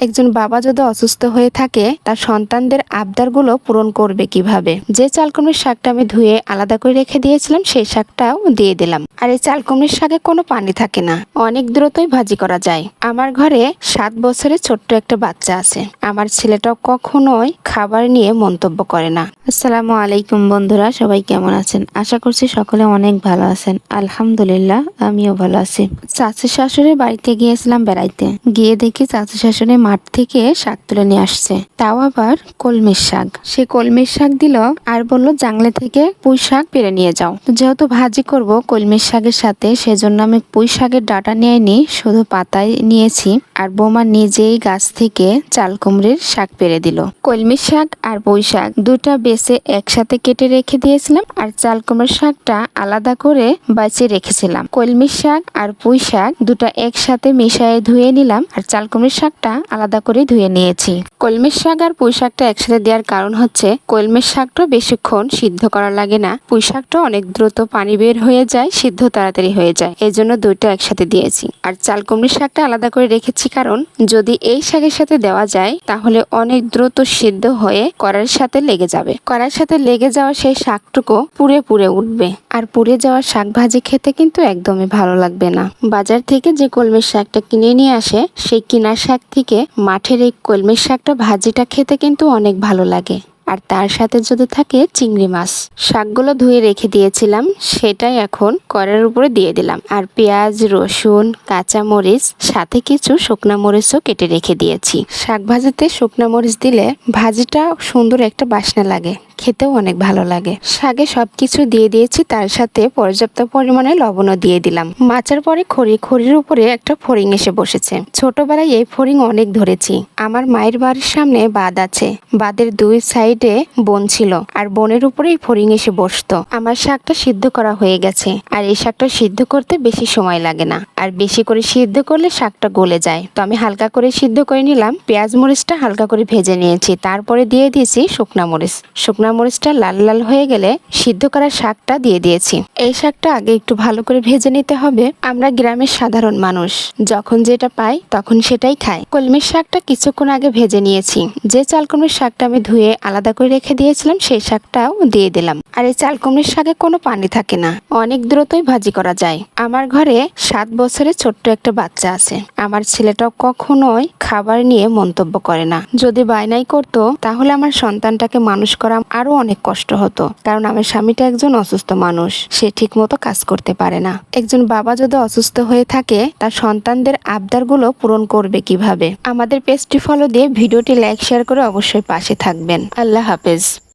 একজন বাবা যদি অসুস্থ হয়ে থাকে তার সন্তানদের আবদারগুলো পূরণ করবে কিভাবে। যে চাল কুমড়ির শাকটা আমি ধুয়ে আলাদা করে রেখে দিয়েছিলাম সেই শাকটাও দিয়ে দিলাম। আর এই চাল কুমড়ির শাকে কোনো পানি থাকে না, অনেক দ্রুতই ভাজি করা যায়। আমার ঘরে 7 বছরের ছোট্ট একটা বাচ্চা আছে। আমার ছেলেটাও কখনোই খাবার নিয়ে মন্তব্য করে না। আসসালামু আলাইকুম বন্ধুরা, সবাই কেমন আছেন? আশা করছি সকলে অনেক ভালো আছেন। আলহামদুলিল্লাহ, আমিও ভালো আছি। চাচি শাশুড়ির বাড়িতে গিয়েছিলাম বেড়াইতে, গিয়ে দেখি চাচি শাশুড়ি মাঠ থেকে শাক তুলে নিয়ে আসছে, তাও আবার কলমির শাক। সে কলমির শাক দিল আর বলল জাংলে থেকে পুঁই শাক পেরে নিয়ে যাও। যেহেতু ভাজি করব কলমির শাকের সাথে, সেজন্য আমি পুঁই শাকের ডাঁটা নিয়ে নি, শুধু পাতায় নিয়েছি। আর বৌমা নিজেই গাছ থেকে চাল কুমড়ির শাক পেরে দিল। কলমির শাক আর পুঁই শাক দুটা বেছে একসাথে কেটে রেখে দিয়েছিলাম, আর চাল কুমড়ির শাকটা আলাদা করে বাঁচিয়ে রেখেছিলাম। কলমির শাক আর পুঁই শাক দুটা একসাথে মিশিয়ে ধুয়ে নিলাম, আর চাল কুমড়ির শাকটা আলাদা করে ধুয়ে নিয়েছি। কলমির শাক আর পুঁই শাকটা একসাথে দেওয়ার কারণ হচ্ছে কলমির শাকটা বেশিক্ষণ সিদ্ধ করা লাগে না, পুঁই শাকটা অনেক দ্রুত পানি বের হয়ে যায়, সিদ্ধ তাড়াতাড়ি হয়ে যায়, এই জন্য দুইটা একসাথে দিয়েছি। আর চাল কুমড়ির শাকটা আলাদা করে রেখেছি কারণ যদি এই শাকের সাথে দেওয়া যায় তাহলে অনেক দ্রুত সিদ্ধ হয়ে কড়াইয়ের সাথে লেগে যাবে। কড়াইয়ের সাথে লেগে যাওয়া সেই শাকটুকু পুড়ে পুড়ে উঠবে, আর পুড়ে যাওয়া শাক ভাজি খেতে কিন্তু একদমই ভালো লাগবে না। বাজার থেকে যে কলমির শাকটা কিনে নিয়ে আসে, সেই কিনা শাক থেকে মাঠের এই কলমির শাকটা ভাজিটা খেতে কিন্তু অনেক ভালো লাগে। আর তার সাথে যদি থাকে চিংড়ি মাছ। শাকগুলো ধুয়ে রেখে দিয়েছিলাম, সেটাই এখন কড়াইয়ের উপরে দিয়ে দিলাম। আর পেঁয়াজ, রসুন, কাঁচা মরিচ, সাথে কিছু শুকনা মরিচও কেটে রেখে দিয়েছি। শাক ভাজিতে শুকনা মরিচ দিলে ভাজিটা সুন্দর একটা বাসনা লাগে, খেতেও অনেক ভালো লাগে। শাকে সবকিছু দিয়ে দিয়েছি, তার সাথে পর্যাপ্ত পরিমাণে লবণও দিয়ে দিলাম। মাচার পরে খড়ির উপরে একটা ফড়িং এসে বসেছে। ছোটবেলায় এই ফড়িং অনেক ধরেছি। আমার মায়ের বাড়ির সামনে বাঁধ আছে, বাঁধের দুই সাইডে বন ছিল, আর বনের উপরে এই ফড়িং এসে বসতো। আমার শাকটা সিদ্ধ করা হয়ে গেছে, আর এই শাকটা সিদ্ধ করতে বেশি সময় লাগে না, আর বেশি করে সিদ্ধ করলে শাকটা গলে যায়। তো আমি হালকা করে সিদ্ধ করে নিলাম। পেঁয়াজ মরিচটা হালকা করে ভেজে নিয়েছি, তারপরে দিয়ে দিয়েছি শুকনা মরিচ। শুকনা মরিচটা লাল লাল হয়ে গেলে সিদ্ধ করা শাকটা দিয়ে দিয়েছি। এই শাকটা আগে একটু ভালো করে ভেজে নিতে হবে। আমরা গ্রামের সাধারণ মানুষ, যখন যেটা পাই তখন সেটাই খাই। কলমির শাকটা কিছুক্ষণ আগে ভেজে নিয়েছি। যে চাল কুমড়ির শাকটা আমি ধুয়ে আলাদা করে রেখে দিয়েছিলাম সেই শাকটাও দিয়ে দিলাম। আর এই চাল কুমড়ির শাকে কোনো পানি থাকে না, অনেক দ্রুতই ভাজি করা যায়। আমার ঘরে 7 বছরের ছোট্ট একটা বাচ্চা আছে। আমার ছেলেটাও কখনোই খাবার নিয়ে মন্তব্য করে না। যদি বায়নাই করতো তাহলে আমার সন্তানটাকে মানুষ করা আরো অনেক কষ্ট হতো, কারণ আমার স্বামীটা একজন অসুস্থ মানুষ, সে ঠিক মতো কাজ করতে পারে না। একজন বাবা যদি অসুস্থ হয়ে থাকে তার সন্তানদের আবদারগুলো পূরণ করবে কিভাবে। আমাদের পেজটি ফলো দিয়ে ভিডিওটি লাইক শেয়ার করে অবশ্যই পাশে থাকবেন। আল্লাহ হাফেজ।